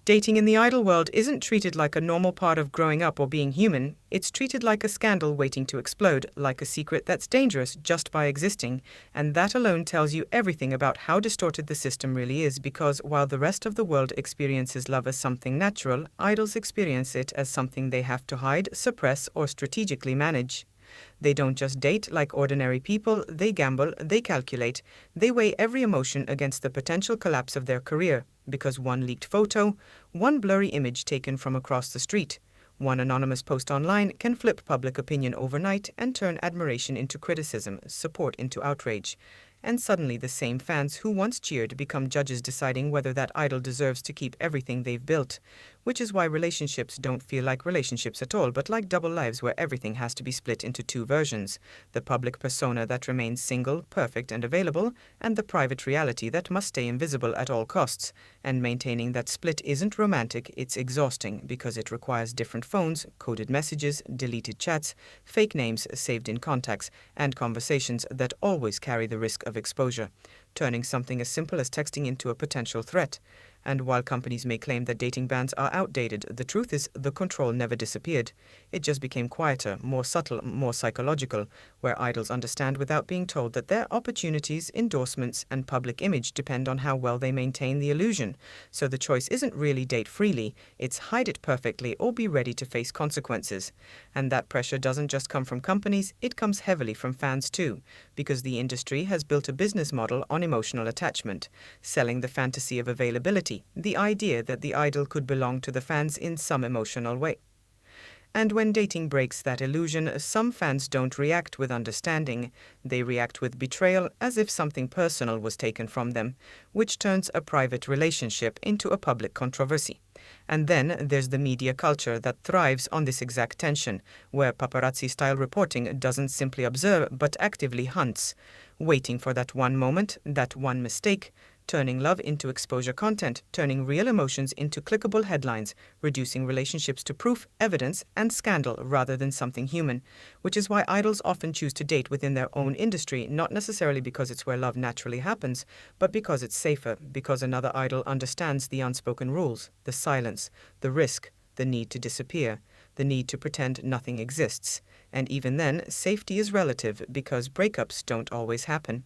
Dating in the idol world isn't treated like a normal part of growing up or being human. It's treated like a scandal waiting to explode, like a secret that's dangerous just by existing. And that alone tells you everything about how distorted the system really is, because while the rest of the world experiences love as something natural, idols experience it as something they have to hide, suppress, or strategically manage. They don't just date like ordinary people, they gamble, they calculate, they weigh every emotion against the potential collapse of their career, because one leaked photo, one blurry image taken from across the street, one anonymous post online can flip public opinion overnight and turn admiration into criticism, support into outrage. And suddenly the same fans who once cheered become judges deciding whether that idol deserves to keep everything they've built. Which is why relationships don't feel like relationships at all, but like double lives where everything has to be split into two versions. The public persona that remains single, perfect and available, and the private reality that must stay invisible at all costs. And maintaining that split isn't romantic, it's exhausting, because it requires different phones, coded messages, deleted chats, fake names saved in contacts, and conversations that always carry the risk of exposure, turning something as simple as texting into a potential threat. And while companies may claim that dating bans are outdated, the truth is the control never disappeared. It just became quieter, more subtle, more psychological, where idols understand without being told that their opportunities, endorsements, and public image depend on how well they maintain the illusion. So the choice isn't really date freely, it's hide it perfectly or be ready to face consequences. And that pressure doesn't just come from companies, it comes heavily from fans too, because the industry has built a business model on emotional attachment, selling the fantasy of availability, the idea that the idol could belong to the fans in some emotional way. And when dating breaks that illusion, some fans don't react with understanding. They react with betrayal, as if something personal was taken from them, which turns a private relationship into a public controversy. And then there's the media culture that thrives on this exact tension, where paparazzi-style reporting doesn't simply observe but actively hunts, waiting for that one moment, that one mistake, turning love into exposure content, turning real emotions into clickable headlines, reducing relationships to proof, evidence, and scandal rather than something human, which is why idols often choose to date within their own industry, not necessarily because it's where love naturally happens, but because it's safer, because another idol understands the unspoken rules, the silence, the risk, the need to disappear, the need to pretend nothing exists. And even then, safety is relative because breakups don't always happen.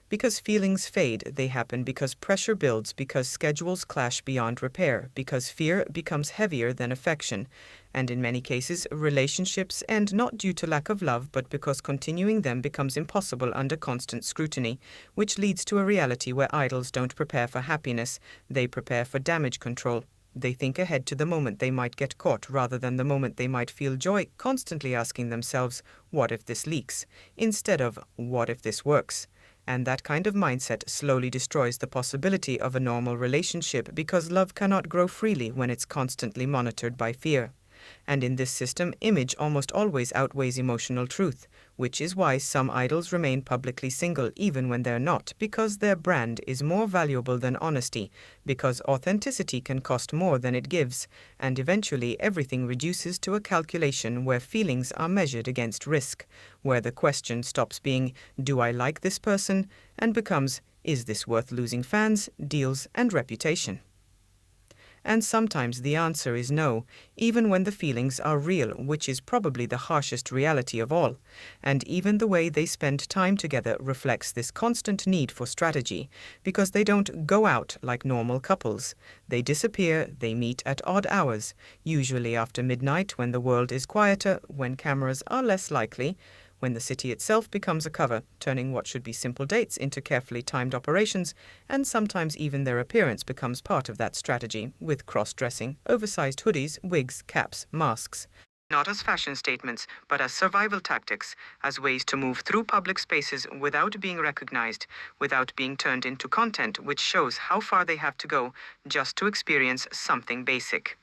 Because feelings fade, they happen because pressure builds, because schedules clash beyond repair, because fear becomes heavier than affection, and in many cases, relationships end not due to lack of love, but because continuing them becomes impossible under constant scrutiny, which leads to a reality where idols don't prepare for happiness, they prepare for damage control. They think ahead to the moment they might get caught rather than the moment they might feel joy, constantly asking themselves, what if this leaks, instead of, what if this works? And that kind of mindset slowly destroys the possibility of a normal relationship because love cannot grow freely when it's constantly monitored by fear. And in this system, image almost always outweighs emotional truth, which is why some idols remain publicly single even when they're not, because their brand is more valuable than honesty, because authenticity can cost more than it gives, and eventually everything reduces to a calculation where feelings are measured against risk, where the question stops being, do I like this person, and becomes, is this worth losing fans, deals, and reputation? And sometimes the answer is no, even when the feelings are real, which is probably the harshest reality of all. And even the way they spend time together reflects this constant need for strategy, because they don't go out like normal couples. They disappear, they meet at odd hours, usually after midnight when the world is quieter, when cameras are less likely, when the city itself becomes a cover, turning what should be simple dates into carefully timed operations, and sometimes even their appearance becomes part of that strategy, with cross-dressing, oversized hoodies, wigs, caps, masks. Not as fashion statements, but as survival tactics, as ways to move through public spaces without being recognized, without being turned into content which shows how far they have to go just to experience something basic.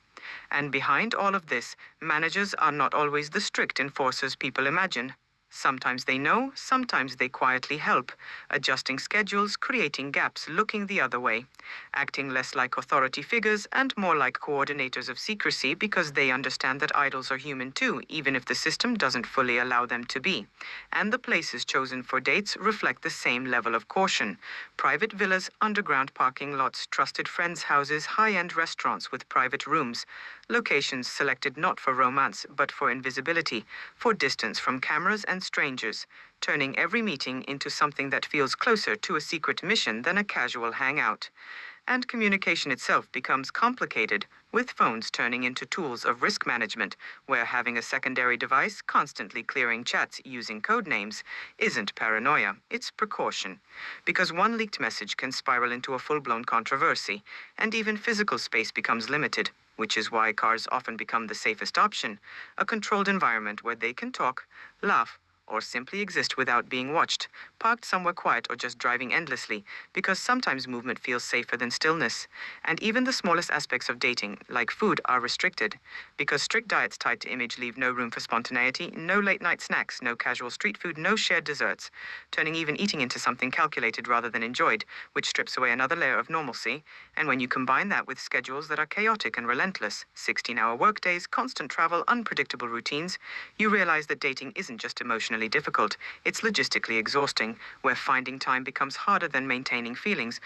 And behind all of this, managers are not always the strict enforcers people imagine. Sometimes they know, sometimes they quietly help, adjusting schedules, creating gaps, looking the other way, acting less like authority figures and more like coordinators of secrecy because they understand that idols are human too, even if the system doesn't fully allow them to be. And the places chosen for dates reflect the same level of caution. Private villas, underground parking lots, trusted friends' houses, high-end restaurants with private rooms. Locations selected not for romance, but for invisibility, for distance from cameras and strangers, turning every meeting into something that feels closer to a secret mission than a casual hangout. And communication itself becomes complicated, with phones turning into tools of risk management, where having a secondary device constantly clearing chats using code names isn't paranoia, it's precaution. Because one leaked message can spiral into a full-blown controversy, and even physical space becomes limited, which is why cars often become the safest option, a controlled environment where they can talk, laugh, or simply exist without being watched, parked somewhere quiet or just driving endlessly, because sometimes movement feels safer than stillness. And even the smallest aspects of dating, like food, are restricted, because strict diets tied to image leave no room for spontaneity, no late night snacks, no casual street food, no shared desserts, turning even eating into something calculated rather than enjoyed, which strips away another layer of normalcy. And when you combine that with schedules that are chaotic and relentless, 16-hour workdays, constant travel, unpredictable routines, you realize that dating isn't just emotionally difficult, it's logistically exhausting, where finding time becomes harder than maintaining feelings,